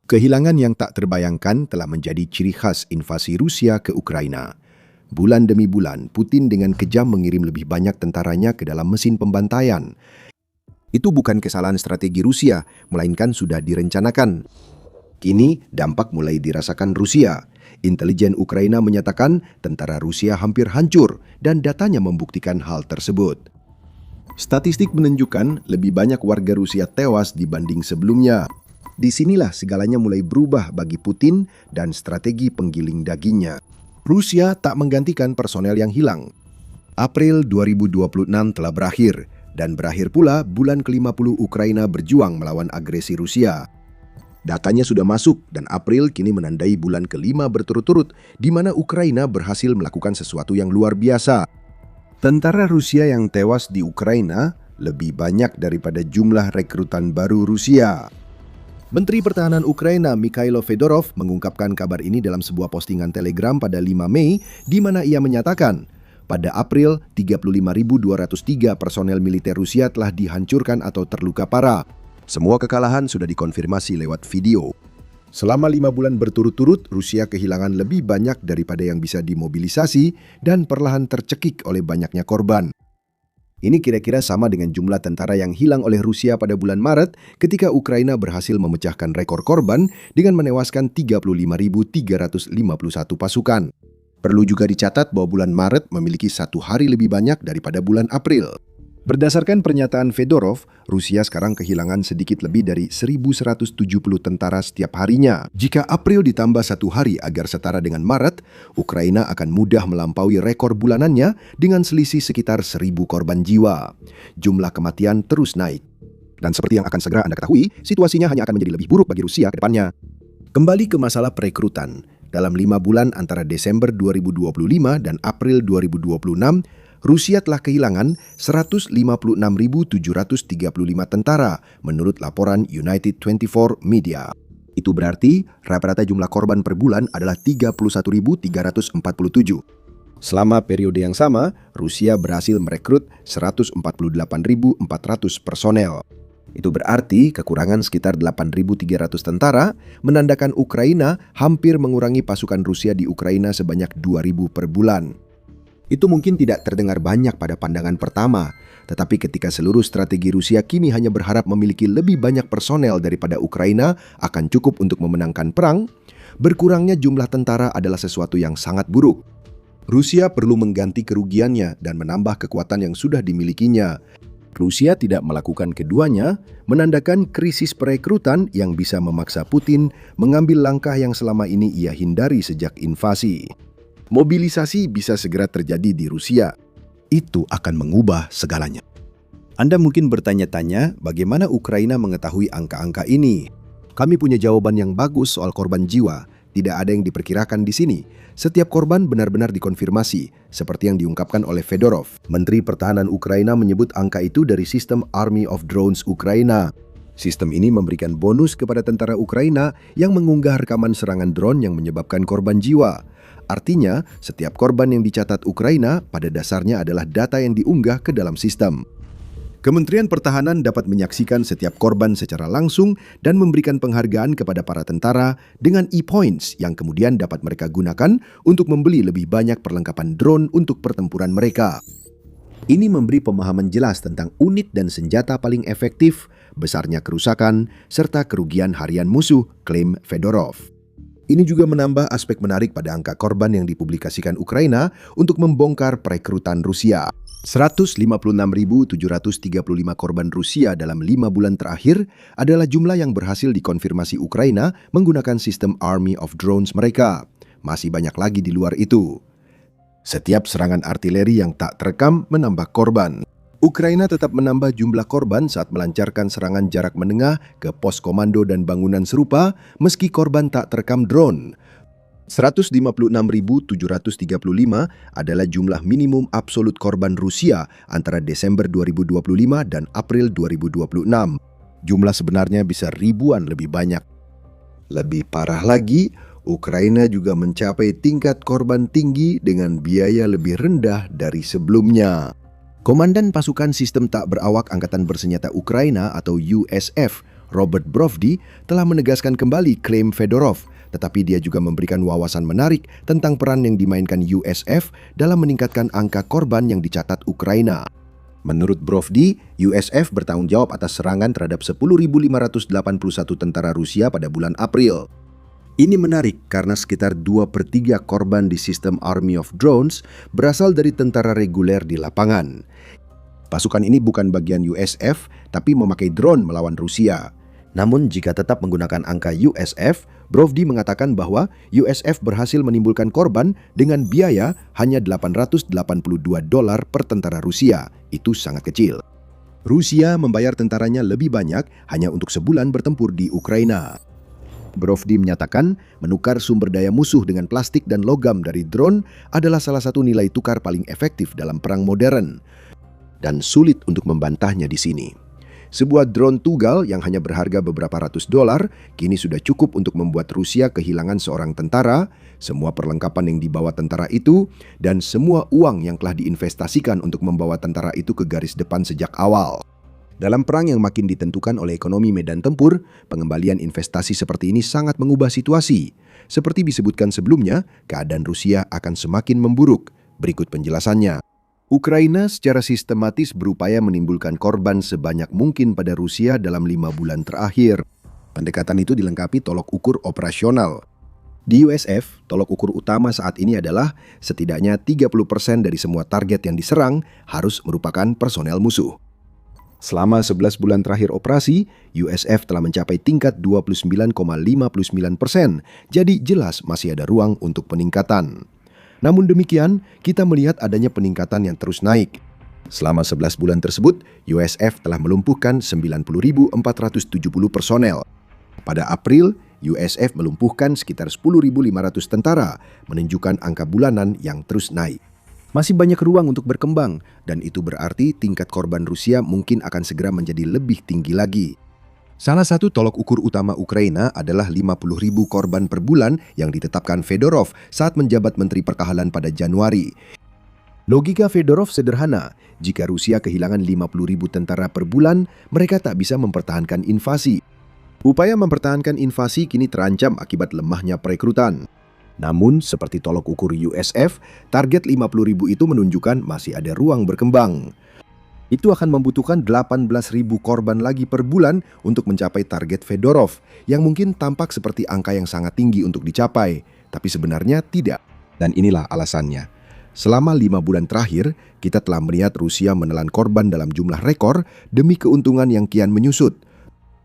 Kehilangan yang tak terbayangkan telah menjadi ciri khas invasi Rusia ke Ukraina. Bulan demi bulan, Putin dengan kejam mengirim lebih banyak tentaranya ke dalam mesin pembantaian. Itu bukan kesalahan strategi Rusia, melainkan sudah direncanakan. Kini, dampak mulai dirasakan Rusia. Intelijen Ukraina menyatakan tentara Rusia hampir hancur dan datanya membuktikan hal tersebut. Statistik menunjukkan lebih banyak warga Rusia tewas dibanding sebelumnya. Disinilah segalanya mulai berubah bagi Putin dan strategi penggiling dagingnya. Rusia tak menggantikan personel yang hilang. April 2026 telah berakhir, dan berakhir pula bulan ke-50 Ukraina berjuang melawan agresi Rusia. Datanya sudah masuk, dan April kini menandai bulan ke-5 berturut-turut, di mana Ukraina berhasil melakukan sesuatu yang luar biasa. Tentara Rusia yang tewas di Ukraina lebih banyak daripada jumlah rekrutan baru Rusia. Menteri Pertahanan Ukraina Mikhailo Fedorov mengungkapkan kabar ini dalam sebuah postingan Telegram pada 5 Mei, di mana ia menyatakan, pada April, 35.203 personel militer Rusia telah dihancurkan atau terluka parah. Semua kekalahan sudah dikonfirmasi lewat video. Selama 5 bulan berturut-turut, Rusia kehilangan lebih banyak daripada yang bisa dimobilisasi dan perlahan tercekik oleh banyaknya korban. Ini kira-kira sama dengan jumlah tentara yang hilang oleh Rusia pada bulan Maret ketika Ukraina berhasil memecahkan rekor korban dengan menewaskan 35.351 pasukan. Perlu juga dicatat bahwa bulan Maret memiliki 1 hari lebih banyak daripada bulan April. Berdasarkan pernyataan Fedorov, Rusia sekarang kehilangan sedikit lebih dari 1.170 tentara setiap harinya. Jika April ditambah 1 hari agar setara dengan Maret, Ukraina akan mudah melampaui rekor bulanannya dengan selisih sekitar 1.000 korban jiwa. Jumlah kematian terus naik. Dan seperti yang akan segera Anda ketahui, situasinya hanya akan menjadi lebih buruk bagi Rusia ke depannya. Kembali ke masalah perekrutan. Dalam 5 bulan antara Desember 2025 dan April 2026, Rusia telah kehilangan 156.735 tentara menurut laporan United 24 Media. Itu berarti rata-rata jumlah korban per bulan adalah 31.347. Selama periode yang sama, Rusia berhasil merekrut 148.400 personel. Itu berarti kekurangan sekitar 8.300 tentara, menandakan Ukraina hampir mengurangi pasukan Rusia di Ukraina sebanyak 2.000 per bulan. Itu mungkin tidak terdengar banyak pada pandangan pertama, tetapi ketika seluruh strategi Rusia kini hanya berharap memiliki lebih banyak personel daripada Ukraina akan cukup untuk memenangkan perang, berkurangnya jumlah tentara adalah sesuatu yang sangat buruk. Rusia perlu mengganti kerugiannya dan menambah kekuatan yang sudah dimilikinya. Rusia tidak melakukan keduanya, menandakan krisis perekrutan yang bisa memaksa Putin mengambil langkah yang selama ini ia hindari sejak invasi. Mobilisasi bisa segera terjadi di Rusia. Itu akan mengubah segalanya. Anda mungkin bertanya-tanya bagaimana Ukraina mengetahui angka-angka ini. Kami punya jawaban yang bagus soal korban jiwa. Tidak ada yang diperkirakan di sini. Setiap korban benar-benar dikonfirmasi, seperti yang diungkapkan oleh Fedorov. Menteri Pertahanan Ukraina menyebut angka itu dari sistem Army of Drones Ukraina. Sistem ini memberikan bonus kepada tentara Ukraina yang mengunggah rekaman serangan drone yang menyebabkan korban jiwa. Artinya, setiap korban yang dicatat Ukraina pada dasarnya adalah data yang diunggah ke dalam sistem. Kementerian Pertahanan dapat menyaksikan setiap korban secara langsung dan memberikan penghargaan kepada para tentara dengan e-points yang kemudian dapat mereka gunakan untuk membeli lebih banyak perlengkapan drone untuk pertempuran mereka. Ini memberi pemahaman jelas tentang unit dan senjata paling efektif, besarnya kerusakan, serta kerugian harian musuh, klaim Fedorov. Ini juga menambah aspek menarik pada angka korban yang dipublikasikan Ukraina untuk membongkar perekrutan Rusia. 156.735 korban Rusia dalam 5 bulan terakhir adalah jumlah yang berhasil dikonfirmasi Ukraina menggunakan sistem Army of Drones mereka. Masih banyak lagi di luar itu. Setiap serangan artileri yang tak terekam menambah korban. Ukraina tetap menambah jumlah korban saat melancarkan serangan jarak menengah ke pos komando dan bangunan serupa meski korban tak terekam drone. 156.735 adalah jumlah minimum absolut korban Rusia antara Desember 2025 dan April 2026. Jumlah sebenarnya bisa ribuan lebih banyak. Lebih parah lagi, Ukraina juga mencapai tingkat korban tinggi dengan biaya lebih rendah dari sebelumnya. Komandan Pasukan Sistem Tak Berawak Angkatan Bersenjata Ukraina atau USF, Robert Brovdi, telah menegaskan kembali klaim Fedorov, tetapi dia juga memberikan wawasan menarik tentang peran yang dimainkan USF dalam meningkatkan angka korban yang dicatat Ukraina. Menurut Brovdi, USF bertanggung jawab atas serangan terhadap 10.581 tentara Rusia pada bulan April. Ini menarik karena sekitar 2/3 korban di sistem Army of Drones berasal dari tentara reguler di lapangan. Pasukan ini bukan bagian USF, tapi memakai drone melawan Rusia. Namun jika tetap menggunakan angka USF, Brovdi mengatakan bahwa USF berhasil menimbulkan korban dengan biaya hanya $882 per tentara Rusia. Itu sangat kecil. Rusia membayar tentaranya lebih banyak hanya untuk sebulan bertempur di Ukraina. Brovdi menyatakan menukar sumber daya musuh dengan plastik dan logam dari drone adalah salah satu nilai tukar paling efektif dalam perang modern. Dan sulit untuk membantahnya di sini. Sebuah drone tunggal yang hanya berharga beberapa ratus dolar kini sudah cukup untuk membuat Rusia kehilangan seorang tentara, semua perlengkapan yang dibawa tentara itu, dan semua uang yang telah diinvestasikan untuk membawa tentara itu ke garis depan sejak awal. Dalam perang yang makin ditentukan oleh ekonomi medan tempur, pengembalian investasi seperti ini sangat mengubah situasi. Seperti disebutkan sebelumnya, keadaan Rusia akan semakin memburuk. Berikut penjelasannya. Ukraina secara sistematis berupaya menimbulkan korban sebanyak mungkin pada Rusia dalam 5 bulan terakhir. Pendekatan itu dilengkapi tolok ukur operasional. Di USF, tolok ukur utama saat ini adalah setidaknya 30% dari semua target yang diserang harus merupakan personel musuh. Selama 11 bulan terakhir operasi, USF telah mencapai tingkat 29,59%, jadi jelas masih ada ruang untuk peningkatan. Namun demikian, kita melihat adanya peningkatan yang terus naik. Selama 11 bulan tersebut, USF telah melumpuhkan 90.470 personel. Pada April, USF melumpuhkan sekitar 10.500 tentara, menunjukkan angka bulanan yang terus naik. Masih banyak ruang untuk berkembang, dan itu berarti tingkat korban Rusia mungkin akan segera menjadi lebih tinggi lagi. Salah satu tolok ukur utama Ukraina adalah 50.000 korban per bulan yang ditetapkan Fedorov saat menjabat Menteri Pertahanan pada Januari. Logika Fedorov sederhana, jika Rusia kehilangan 50.000 tentara per bulan, mereka tak bisa mempertahankan invasi. Upaya mempertahankan invasi kini terancam akibat lemahnya perekrutan. Namun, seperti tolok ukur USF, target 50.000 itu menunjukkan masih ada ruang berkembang. Itu akan membutuhkan 18.000 korban lagi per bulan untuk mencapai target Fedorov, yang mungkin tampak seperti angka yang sangat tinggi untuk dicapai, tapi sebenarnya tidak. Dan inilah alasannya. Selama 5 bulan terakhir, kita telah melihat Rusia menelan korban dalam jumlah rekor demi keuntungan yang kian menyusut.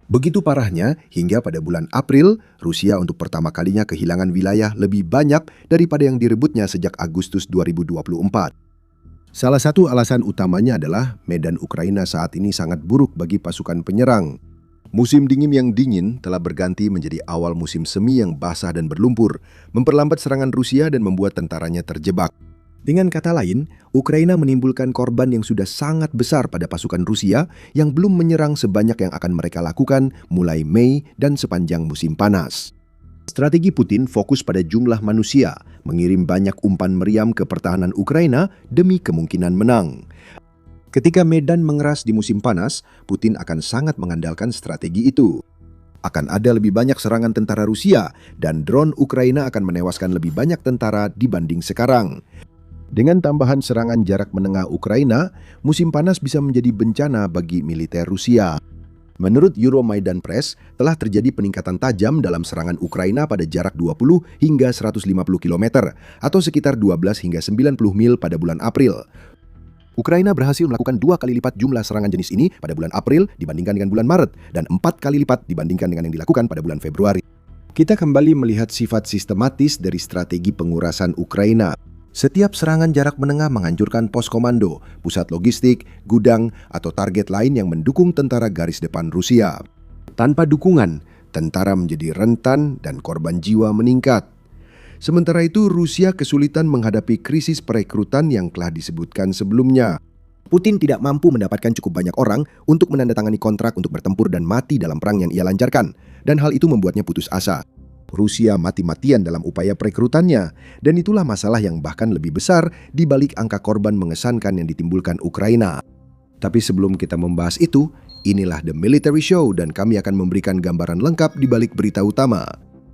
Begitu parahnya, hingga pada bulan April, Rusia untuk pertama kalinya kehilangan wilayah lebih banyak daripada yang direbutnya sejak Agustus 2024. Salah satu alasan utamanya adalah medan Ukraina saat ini sangat buruk bagi pasukan penyerang. Musim dingin yang dingin telah berganti menjadi awal musim semi yang basah dan berlumpur, memperlambat serangan Rusia dan membuat tentaranya terjebak. Dengan kata lain, Ukraina menimbulkan korban yang sudah sangat besar pada pasukan Rusia yang belum menyerang sebanyak yang akan mereka lakukan mulai Mei dan sepanjang musim panas. Strategi Putin fokus pada jumlah manusia, mengirim banyak umpan meriam ke pertahanan Ukraina demi kemungkinan menang. Ketika medan mengeras di musim panas, Putin akan sangat mengandalkan strategi itu. Akan ada lebih banyak serangan tentara Rusia dan drone Ukraina akan menewaskan lebih banyak tentara dibanding sekarang. Dengan tambahan serangan jarak menengah Ukraina, musim panas bisa menjadi bencana bagi militer Rusia. Menurut Euromaidan Press, telah terjadi peningkatan tajam dalam serangan Ukraina pada jarak 20 hingga 150 km atau sekitar 12 hingga 90 mil pada bulan April. Ukraina berhasil melakukan 2 kali lipat jumlah serangan jenis ini pada bulan April dibandingkan dengan bulan Maret dan 4 kali lipat dibandingkan dengan yang dilakukan pada bulan Februari. Kita kembali melihat sifat sistematis dari strategi pengurasan Ukraina. Setiap serangan jarak menengah menghancurkan pos komando, pusat logistik, gudang, atau target lain yang mendukung tentara garis depan Rusia. Tanpa dukungan, tentara menjadi rentan dan korban jiwa meningkat. Sementara itu, Rusia kesulitan menghadapi krisis perekrutan yang telah disebutkan sebelumnya. Putin tidak mampu mendapatkan cukup banyak orang untuk menandatangani kontrak untuk bertempur dan mati dalam perang yang ia lancarkan, dan hal itu membuatnya putus asa. Rusia mati-matian dalam upaya perekrutannya, dan itulah masalah yang bahkan lebih besar di balik angka korban mengesankan yang ditimbulkan Ukraina. Tapi sebelum kita membahas itu, Inilah The Military Show dan kami akan memberikan gambaran lengkap di balik berita utama.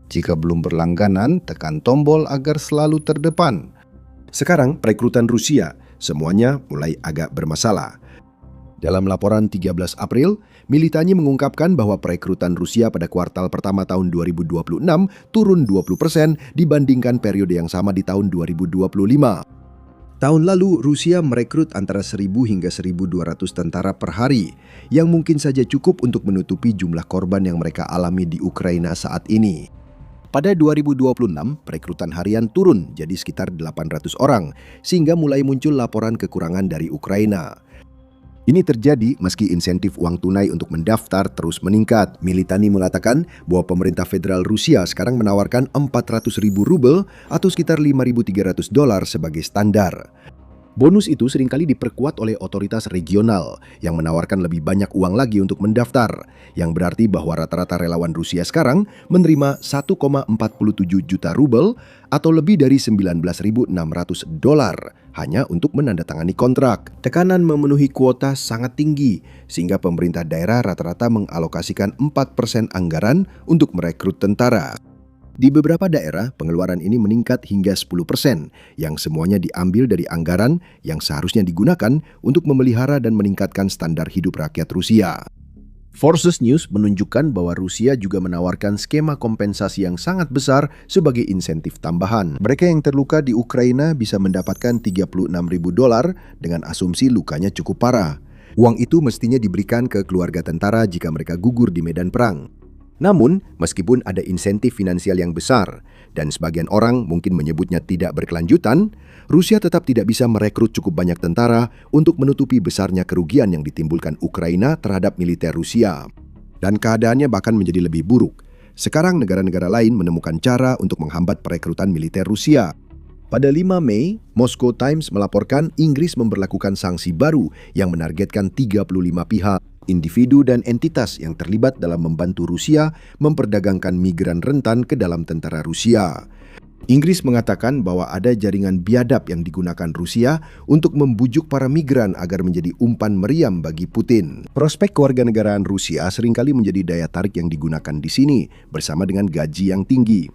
Jika belum berlangganan, tekan tombol agar selalu terdepan. Sekarang perekrutan Rusia, semuanya mulai agak bermasalah. Dalam laporan 13 April, Militani mengungkapkan bahwa perekrutan Rusia pada kuartal pertama tahun 2026 turun 20% dibandingkan periode yang sama di tahun 2025. Tahun lalu, Rusia merekrut antara 1.000 hingga 1.200 tentara per hari, yang mungkin saja cukup untuk menutupi jumlah korban yang mereka alami di Ukraina saat ini. Pada 2026, perekrutan harian turun jadi sekitar 800 orang, sehingga mulai muncul laporan kekurangan dari Ukraina. Ini terjadi meski insentif uang tunai untuk mendaftar terus meningkat. Militani mengatakan bahwa pemerintah federal Rusia sekarang menawarkan 400.000 rubel atau sekitar $5.300 sebagai standar. Bonus itu seringkali diperkuat oleh otoritas regional yang menawarkan lebih banyak uang lagi untuk mendaftar, yang berarti bahwa rata-rata relawan Rusia sekarang menerima 1,47 juta rubel atau lebih dari $19.600 hanya untuk menandatangani kontrak. Tekanan memenuhi kuota sangat tinggi, sehingga pemerintah daerah rata-rata mengalokasikan 4% anggaran untuk merekrut tentara. Di beberapa daerah, pengeluaran ini meningkat hingga 10%, yang semuanya diambil dari anggaran yang seharusnya digunakan untuk memelihara dan meningkatkan standar hidup rakyat Rusia. Forces News menunjukkan bahwa Rusia juga menawarkan skema kompensasi yang sangat besar sebagai insentif tambahan. Mereka yang terluka di Ukraina bisa mendapatkan $36.000 dengan asumsi lukanya cukup parah. Uang itu mestinya diberikan ke keluarga tentara jika mereka gugur di medan perang. Namun, meskipun ada insentif finansial yang besar, dan sebagian orang mungkin menyebutnya tidak berkelanjutan, Rusia tetap tidak bisa merekrut cukup banyak tentara untuk menutupi besarnya kerugian yang ditimbulkan Ukraina terhadap militer Rusia. Dan keadaannya bahkan menjadi lebih buruk. Sekarang negara-negara lain menemukan cara untuk menghambat perekrutan militer Rusia. Pada 5 Mei, Moscow Times melaporkan Inggris memberlakukan sanksi baru yang menargetkan 35 pihak. Individu dan entitas yang terlibat dalam membantu Rusia memperdagangkan migran rentan ke dalam tentara Rusia. Inggris mengatakan bahwa ada jaringan biadab yang digunakan Rusia untuk membujuk para migran agar menjadi umpan meriam bagi Putin. Prospek kewarganegaraan Rusia seringkali menjadi daya tarik yang digunakan di sini bersama dengan gaji yang tinggi.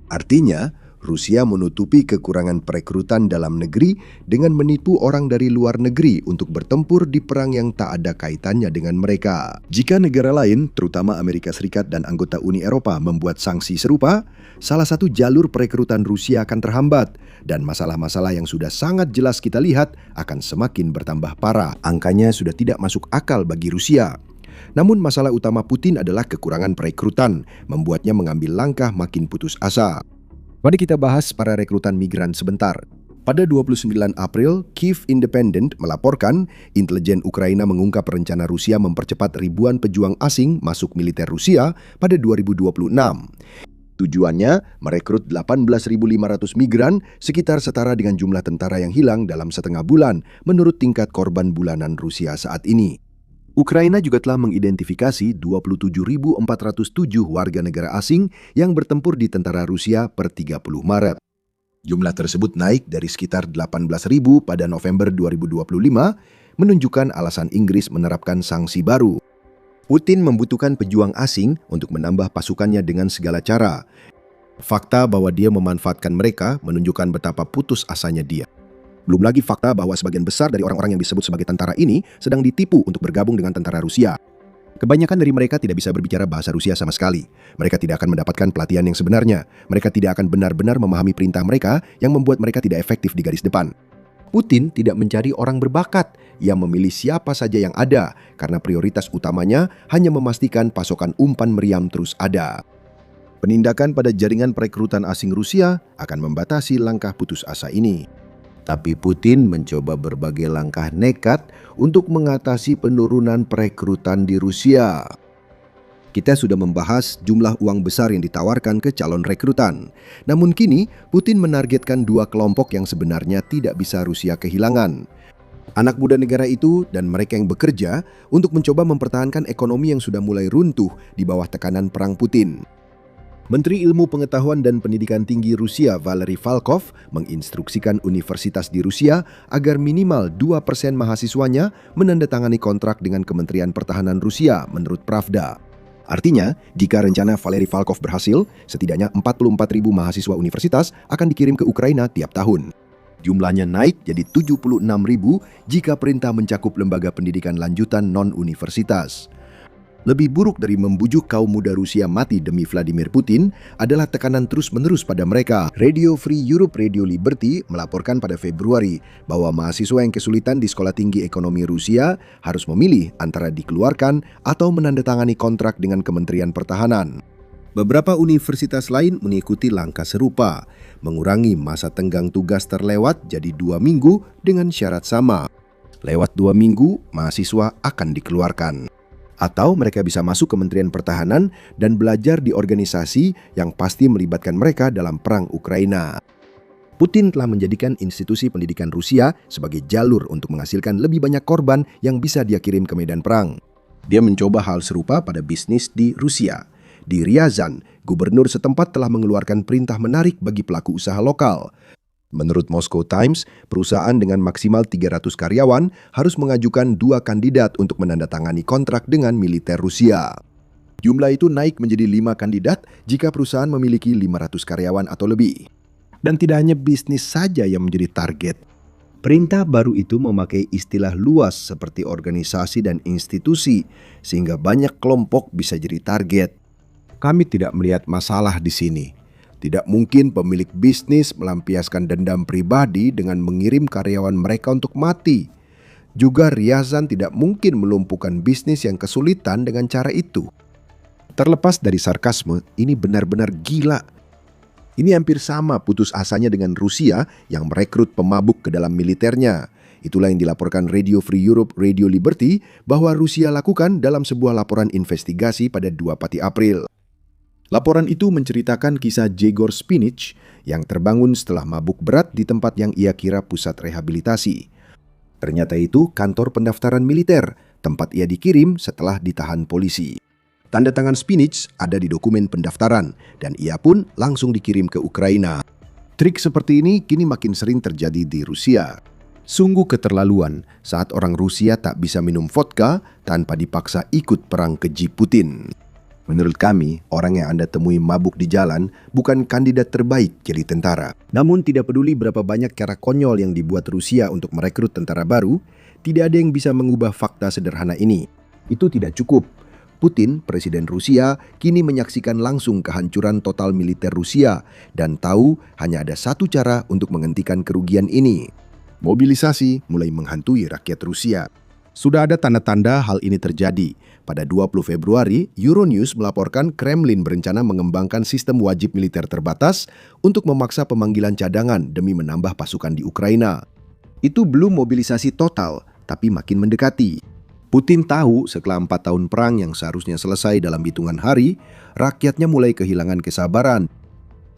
Artinya, Rusia menutupi kekurangan perekrutan dalam negeri dengan menipu orang dari luar negeri untuk bertempur di perang yang tak ada kaitannya dengan mereka. Jika negara lain, terutama Amerika Serikat dan anggota Uni Eropa membuat sanksi serupa, salah satu jalur perekrutan Rusia akan terhambat dan masalah-masalah yang sudah sangat jelas kita lihat akan semakin bertambah parah. Angkanya sudah tidak masuk akal bagi Rusia. Namun masalah utama Putin adalah kekurangan perekrutan, membuatnya mengambil langkah makin putus asa. Mari kita bahas para rekrutan migran sebentar. Pada 29 April, Kyiv Independent melaporkan intelijen Ukraina mengungkap rencana Rusia mempercepat ribuan pejuang asing masuk militer Rusia pada 2026. Tujuannya merekrut 18.500 migran, sekitar setara dengan jumlah tentara yang hilang dalam setengah bulan, menurut tingkat korban bulanan Rusia saat ini. Ukraina juga telah mengidentifikasi 27.407 warga negara asing yang bertempur di tentara Rusia per 30 Maret. Jumlah tersebut naik dari sekitar 18.000 pada November 2025, menunjukkan alasan Inggris menerapkan sanksi baru. Putin membutuhkan pejuang asing untuk menambah pasukannya dengan segala cara. Fakta bahwa dia memanfaatkan mereka menunjukkan betapa putus asanya dia. Belum lagi fakta bahwa sebagian besar dari orang-orang yang disebut sebagai tentara ini sedang ditipu untuk bergabung dengan tentara Rusia. Kebanyakan dari mereka tidak bisa berbicara bahasa Rusia sama sekali. Mereka tidak akan mendapatkan pelatihan yang sebenarnya. Mereka tidak akan benar-benar memahami perintah mereka yang membuat mereka tidak efektif di garis depan. Putin tidak mencari orang berbakat. Ia memilih siapa saja yang ada karena prioritas utamanya hanya memastikan pasokan umpan meriam terus ada. Penindakan pada jaringan perekrutan asing Rusia akan membatasi langkah putus asa ini. Tapi Putin mencoba berbagai langkah nekat untuk mengatasi penurunan perekrutan di Rusia. Kita sudah membahas jumlah uang besar yang ditawarkan ke calon rekrutan. Namun kini, Putin menargetkan dua kelompok yang sebenarnya tidak bisa Rusia kehilangan. Anak muda negara itu dan mereka yang bekerja untuk mencoba mempertahankan ekonomi yang sudah mulai runtuh di bawah tekanan perang Putin. Menteri Ilmu Pengetahuan dan Pendidikan Tinggi Rusia Valery Falkov menginstruksikan universitas di Rusia agar minimal 2% mahasiswanya menandatangani kontrak dengan Kementerian Pertahanan Rusia menurut Pravda. Artinya, jika rencana Valery Falkov berhasil, setidaknya 44.000 mahasiswa universitas akan dikirim ke Ukraina tiap tahun. Jumlahnya naik jadi 76.000 jika perintah mencakup lembaga pendidikan lanjutan non-universitas. Lebih buruk dari membujuk kaum muda Rusia mati demi Vladimir Putin adalah tekanan terus-menerus pada mereka. Radio Free Europe Radio Liberty melaporkan pada Februari bahwa mahasiswa yang kesulitan di Sekolah Tinggi Ekonomi Rusia harus memilih antara dikeluarkan atau menandatangani kontrak dengan Kementerian Pertahanan. Beberapa universitas lain mengikuti langkah serupa, mengurangi masa tenggang tugas terlewat jadi 2 minggu dengan syarat sama. Lewat 2 minggu, mahasiswa akan dikeluarkan. Atau mereka bisa masuk Kementerian Pertahanan dan belajar di organisasi yang pasti melibatkan mereka dalam perang Ukraina. Putin telah menjadikan institusi pendidikan Rusia sebagai jalur untuk menghasilkan lebih banyak korban yang bisa dia kirim ke medan perang. Dia mencoba hal serupa pada bisnis di Rusia. Di Ryazan, gubernur setempat telah mengeluarkan perintah menarik bagi pelaku usaha lokal. Menurut Moscow Times, perusahaan dengan maksimal 300 karyawan harus mengajukan 2 kandidat untuk menandatangani kontrak dengan militer Rusia. Jumlah itu naik menjadi 5 kandidat jika perusahaan memiliki 500 karyawan atau lebih. Dan tidak hanya bisnis saja yang menjadi target. Perintah baru itu memakai istilah luas seperti organisasi dan institusi, sehingga banyak kelompok bisa jadi target. Kami tidak melihat masalah di sini. Tidak mungkin pemilik bisnis melampiaskan dendam pribadi dengan mengirim karyawan mereka untuk mati. Juga Ryazan tidak mungkin melumpuhkan bisnis yang kesulitan dengan cara itu. Terlepas dari sarkasme, ini benar-benar gila. Ini hampir sama putus asanya dengan Rusia yang merekrut pemabuk ke dalam militernya. Itulah yang dilaporkan Radio Free Europe Radio Liberty bahwa Rusia lakukan dalam sebuah laporan investigasi pada 2 April. Laporan itu menceritakan kisah Jegor Spinic yang terbangun setelah mabuk berat di tempat yang ia kira pusat rehabilitasi. Ternyata itu kantor pendaftaran militer, tempat ia dikirim setelah ditahan polisi. Tanda tangan Spinic ada di dokumen pendaftaran dan ia pun langsung dikirim ke Ukraina. Trik seperti ini kini makin sering terjadi di Rusia. Sungguh keterlaluan saat orang Rusia tak bisa minum vodka tanpa dipaksa ikut perang keji Putin. Menurut kami, orang yang Anda temui mabuk di jalan bukan kandidat terbaik jadi tentara. Namun tidak peduli berapa banyak cara konyol yang dibuat Rusia untuk merekrut tentara baru, tidak ada yang bisa mengubah fakta sederhana ini. Itu tidak cukup. Putin, Presiden Rusia, kini menyaksikan langsung kehancuran total militer Rusia dan tahu hanya ada satu cara untuk menghentikan kerugian ini. Mobilisasi mulai menghantui rakyat Rusia. Sudah ada tanda-tanda hal ini terjadi. Pada 20 Februari, Euronews melaporkan Kremlin berencana mengembangkan sistem wajib militer terbatas untuk memaksa pemanggilan cadangan demi menambah pasukan di Ukraina. Itu belum mobilisasi total, tapi makin mendekati. Putin tahu setelah 4 tahun perang yang seharusnya selesai dalam hitungan hari, rakyatnya mulai kehilangan kesabaran.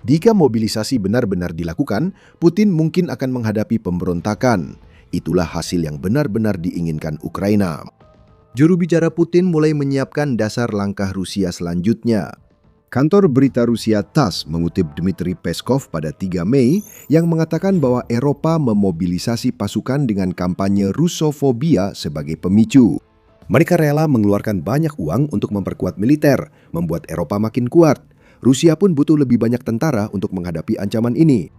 Jika mobilisasi benar-benar dilakukan, Putin mungkin akan menghadapi pemberontakan. Itulah hasil yang benar-benar diinginkan Ukraina. Juru bicara Putin mulai menyiapkan dasar langkah Rusia selanjutnya. Kantor berita Rusia TASS mengutip Dmitry Peskov pada 3 Mei yang mengatakan bahwa Eropa memobilisasi pasukan dengan kampanye Rusofobia sebagai pemicu. Mereka rela mengeluarkan banyak uang untuk memperkuat militer, membuat Eropa makin kuat. Rusia pun butuh lebih banyak tentara untuk menghadapi ancaman ini.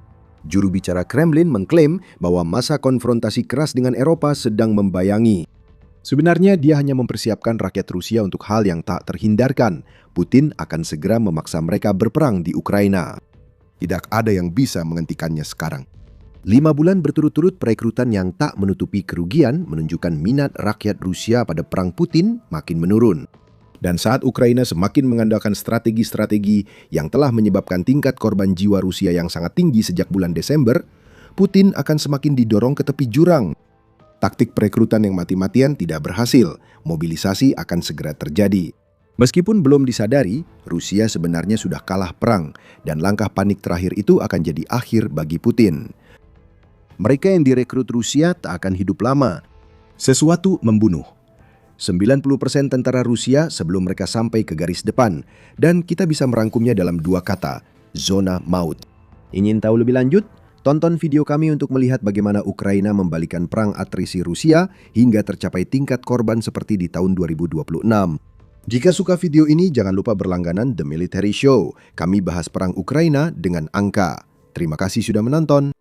Juru bicara Kremlin mengklaim bahwa masa konfrontasi keras dengan Eropa sedang membayangi. Sebenarnya dia hanya mempersiapkan rakyat Rusia untuk hal yang tak terhindarkan. Putin akan segera memaksa mereka berperang di Ukraina. Tidak ada yang bisa menghentikannya sekarang. 5 bulan berturut-turut perekrutan yang tak menutupi kerugian menunjukkan minat rakyat Rusia pada perang Putin makin menurun. Dan saat Ukraina semakin mengandalkan strategi-strategi yang telah menyebabkan tingkat korban jiwa Rusia yang sangat tinggi sejak bulan Desember, Putin akan semakin didorong ke tepi jurang. Taktik perekrutan yang mati-matian tidak berhasil, mobilisasi akan segera terjadi. Meskipun belum disadari, Rusia sebenarnya sudah kalah perang dan langkah panik terakhir itu akan jadi akhir bagi Putin. Mereka yang direkrut Rusia tak akan hidup lama. Sesuatu membunuh. 90% tentara Rusia sebelum mereka sampai ke garis depan, dan kita bisa merangkumnya dalam dua kata, zona maut. Ingin tahu lebih lanjut? Tonton video kami untuk melihat bagaimana Ukraina membalikan perang atrisi Rusia hingga tercapai tingkat korban seperti di tahun 2026. Jika suka video ini, jangan lupa berlangganan The Military Show. Kami bahas perang Ukraina dengan angka. Terima kasih sudah menonton.